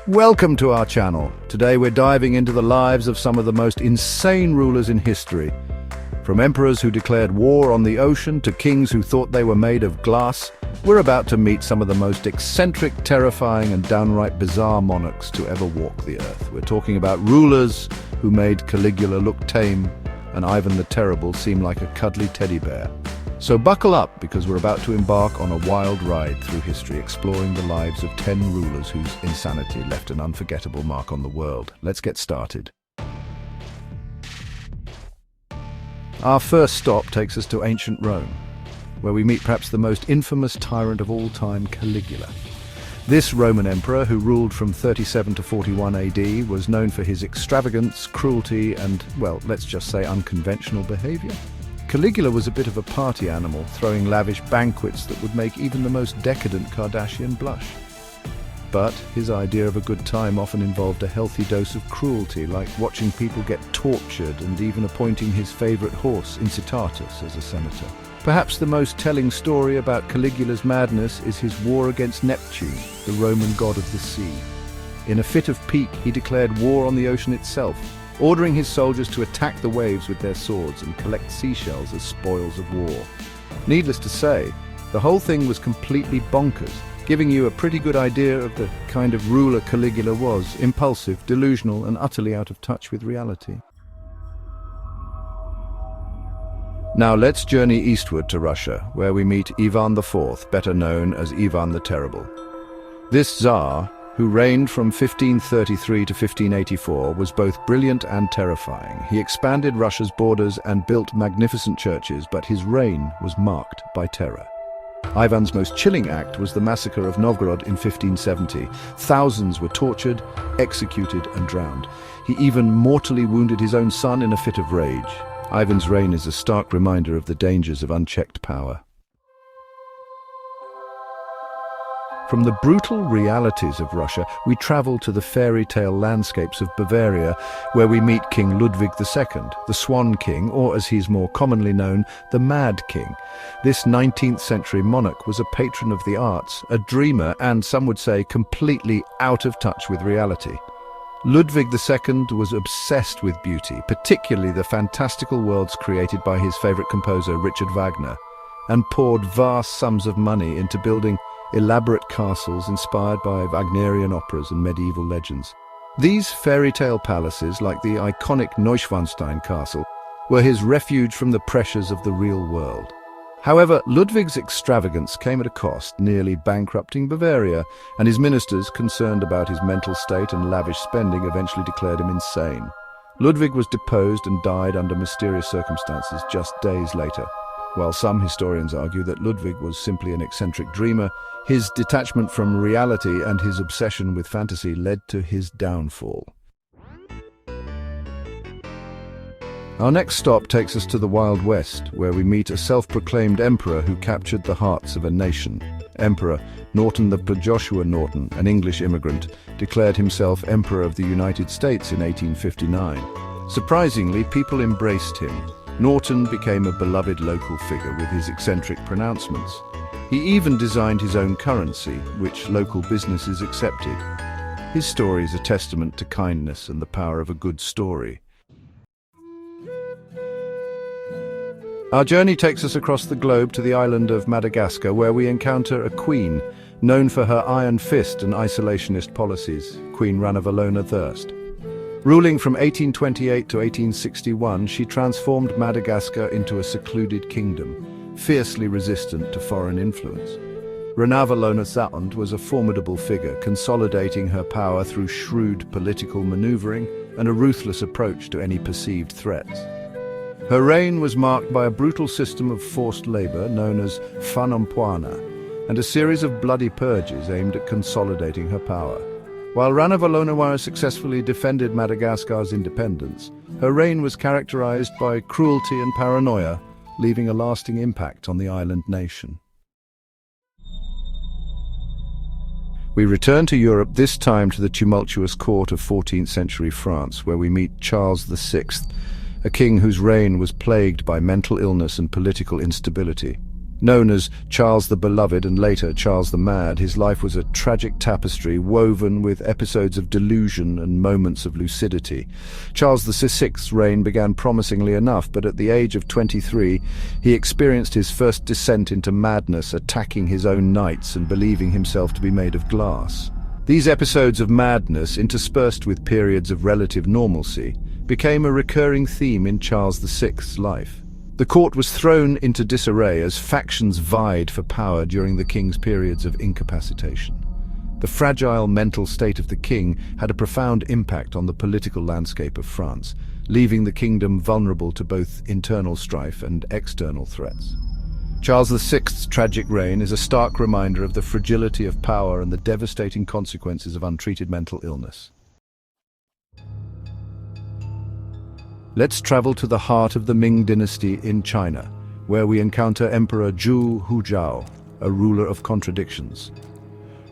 Welcome to our channel. Today we're diving into the lives of some of the most insane rulers in history. From emperors who declared war on the ocean to kings who thought they were made of glass, we're about to meet some of the most eccentric, terrifying and downright bizarre monarchs to ever walk the earth. We're talking about rulers who made Caligula look tame and Ivan the Terrible seem like a cuddly teddy bear. So buckle up, because we're about to embark on a wild ride through history, exploring the lives of 10 rulers whose insanity left an unforgettable mark on the world. Let's get started. Our first stop takes us to ancient Rome, where we meet perhaps the most infamous tyrant of all time, Caligula. This Roman emperor, who ruled from 37 to 41 AD, was known for his extravagance, cruelty and, well, let's just say unconventional behavior. Caligula was a bit of a party animal, throwing lavish banquets that would make even the most decadent Kardashian blush. But his idea of a good time often involved a healthy dose of cruelty, like watching people get tortured and even appointing his favorite horse, Incitatus, as a senator. Perhaps the most telling story about Caligula's madness is his war against Neptune, the Roman god of the sea. In a fit of pique, he declared war on the ocean itself, ordering his soldiers to attack the waves with their swords and collect seashells as spoils of war. Needless to say, the whole thing was completely bonkers, giving you a pretty good idea of the kind of ruler Caligula was: impulsive, delusional, and utterly out of touch with reality. Now let's journey eastward to Russia, where we meet Ivan IV, better known as Ivan the Terrible. This Tsar, who reigned from 1533 to 1584, was both brilliant and terrifying. He expanded Russia's borders and built magnificent churches, but his reign was marked by terror. Ivan's most chilling act was the massacre of Novgorod in 1570. Thousands were tortured, executed and drowned. He even mortally wounded his own son in a fit of rage. Ivan's reign is a stark reminder of the dangers of unchecked power. From the brutal realities of Russia, we travel to the fairy tale landscapes of Bavaria, where we meet King Ludwig II, the Swan King, or as he's more commonly known, the Mad King. This 19th century monarch was a patron of the arts, a dreamer, and some would say completely out of touch with reality. Ludwig II was obsessed with beauty, particularly the fantastical worlds created by his favorite composer Richard Wagner, and poured vast sums of money into building elaborate castles inspired by Wagnerian operas and medieval legends. These fairy tale palaces, like the iconic Neuschwanstein castle, were his refuge from the pressures of the real world. However, Ludwig's extravagance came at a cost, nearly bankrupting Bavaria, and his ministers, concerned about his mental state and lavish spending, eventually declared him insane. Ludwig was deposed and died under mysterious circumstances just days later. While some historians argue that Ludwig was simply an eccentric dreamer, his detachment from reality and his obsession with fantasy led to his downfall. Our next stop takes us to the Wild West, where we meet a self-proclaimed emperor who captured the hearts of a nation. Emperor Norton the Joshua Norton, an English immigrant, declared himself Emperor of the United States in 1859. Surprisingly, people embraced him. Norton became a beloved local figure with his eccentric pronouncements. He even designed his own currency, which local businesses accepted. His story is a testament to kindness and the power of a good story. Our journey takes us across the globe to the island of Madagascar, where we encounter a queen known for her iron fist and isolationist policies, Queen Ranavalona I. Ruling from 1828 to 1861, she transformed Madagascar into a secluded kingdom, fiercely resistant to foreign influence. Ranavalona II was a formidable figure, consolidating her power through shrewd political maneuvering and a ruthless approach to any perceived threats. Her reign was marked by a brutal system of forced labor known as fanompoana, and a series of bloody purges aimed at consolidating her power. While Ranavalona successfully defended Madagascar's independence, her reign was characterized by cruelty and paranoia, leaving a lasting impact on the island nation. We return to Europe, this time to the tumultuous court of 14th century France, where we meet Charles VI, a king whose reign was plagued by mental illness and political instability. Known as Charles the Beloved and later Charles the Mad, his life was a tragic tapestry woven with episodes of delusion and moments of lucidity. Charles VI's reign began promisingly enough, but at the age of 23, he experienced his first descent into madness, attacking his own knights and believing himself to be made of glass. These episodes of madness, interspersed with periods of relative normalcy, became a recurring theme in Charles VI's life. The court was thrown into disarray as factions vied for power during the king's periods of incapacitation. The fragile mental state of the king had a profound impact on the political landscape of France, leaving the kingdom vulnerable to both internal strife and external threats. Charles VI's tragic reign is a stark reminder of the fragility of power and the devastating consequences of untreated mental illness. Let's travel to the heart of the Ming Dynasty in China, where we encounter Emperor Zhu Huzhao, a ruler of contradictions.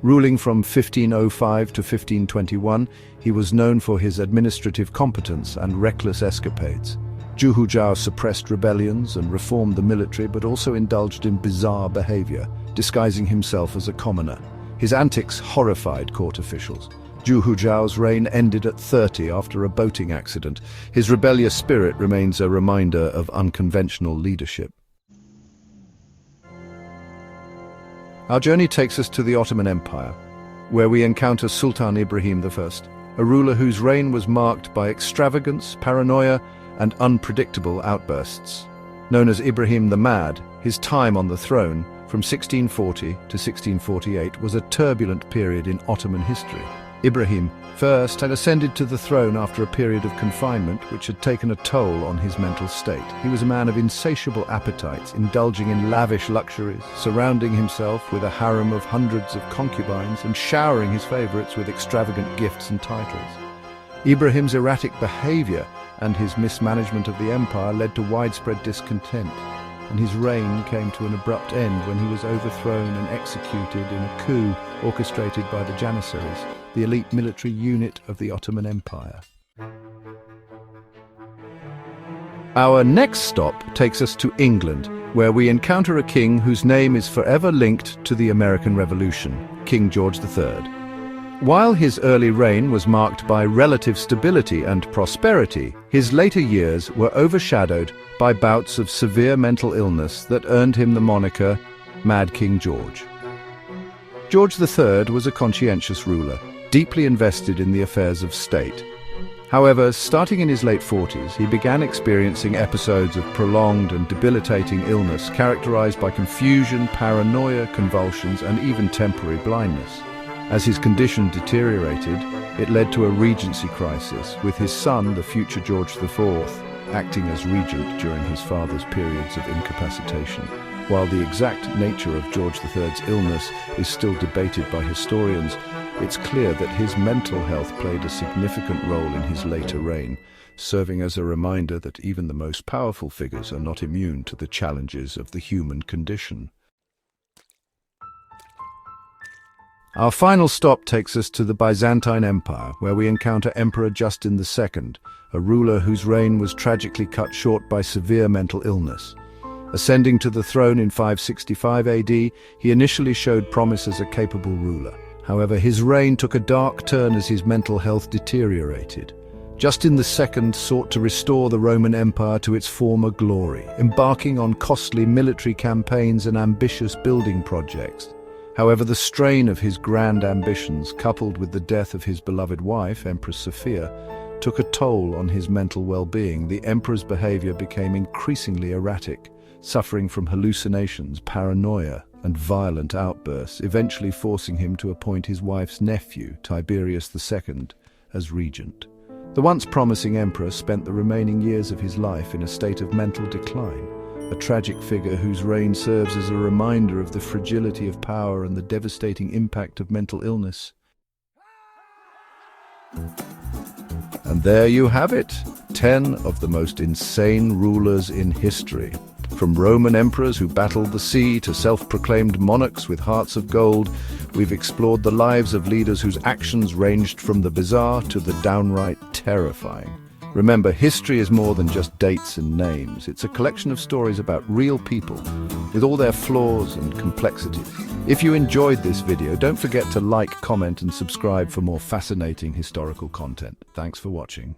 Ruling from 1505 to 1521, he was known for his administrative competence and reckless escapades. Zhu Huzhao suppressed rebellions and reformed the military, but also indulged in bizarre behavior, disguising himself as a commoner. His antics horrified court officials. Zhu Huzhao's reign ended at 30 after a boating accident. His rebellious spirit remains a reminder of unconventional leadership. Our journey takes us to the Ottoman Empire, where we encounter Sultan Ibrahim I, a ruler whose reign was marked by extravagance, paranoia, and unpredictable outbursts. Known as Ibrahim the Mad, his time on the throne, from 1640 to 1648, was a turbulent period in Ottoman history. Ibrahim I had ascended to the throne after a period of confinement which had taken a toll on his mental state. He was a man of insatiable appetites, indulging in lavish luxuries, surrounding himself with a harem of hundreds of concubines, and showering his favorites with extravagant gifts and titles. Ibrahim's erratic behavior and his mismanagement of the empire led to widespread discontent, and his reign came to an abrupt end when he was overthrown and executed in a coup orchestrated by the Janissaries, the elite military unit of the Ottoman Empire. Our next stop takes us to England, where we encounter a king whose name is forever linked to the American Revolution, King George III. While his early reign was marked by relative stability and prosperity, his later years were overshadowed by bouts of severe mental illness that earned him the moniker Mad King George. George III was a conscientious ruler, deeply invested in the affairs of state. However, starting in his late 40s, he began experiencing episodes of prolonged and debilitating illness characterized by confusion, paranoia, convulsions, and even temporary blindness. As his condition deteriorated, it led to a regency crisis, with his son, the future George IV, acting as regent during his father's periods of incapacitation. While the exact nature of George III's illness is still debated by historians, it's clear that his mental health played a significant role in his later reign, serving as a reminder that even the most powerful figures are not immune to the challenges of the human condition. Our final stop takes us to the Byzantine Empire, where we encounter Emperor Justin II, a ruler whose reign was tragically cut short by severe mental illness. Ascending to the throne in 565 AD, he initially showed promise as a capable ruler. However, his reign took a dark turn as his mental health deteriorated. Justin II sought to restore the Roman Empire to its former glory, embarking on costly military campaigns and ambitious building projects. However, the strain of his grand ambitions, coupled with the death of his beloved wife, Empress Sophia, took a toll on his mental well-being. The emperor's behavior became increasingly erratic, suffering from hallucinations, paranoia, and violent outbursts, eventually forcing him to appoint his wife's nephew, Tiberius II, as regent. The once promising emperor spent the remaining years of his life in a state of mental decline, a tragic figure whose reign serves as a reminder of the fragility of power and the devastating impact of mental illness. And there you have it, 10 of the most insane rulers in history. From Roman emperors who battled the sea to self-proclaimed monarchs with hearts of gold, we've explored the lives of leaders whose actions ranged from the bizarre to the downright terrifying. Remember, history is more than just dates and names. It's a collection of stories about real people, with all their flaws and complexities. If you enjoyed this video, don't forget to like, comment, and subscribe for more fascinating historical content. Thanks for watching.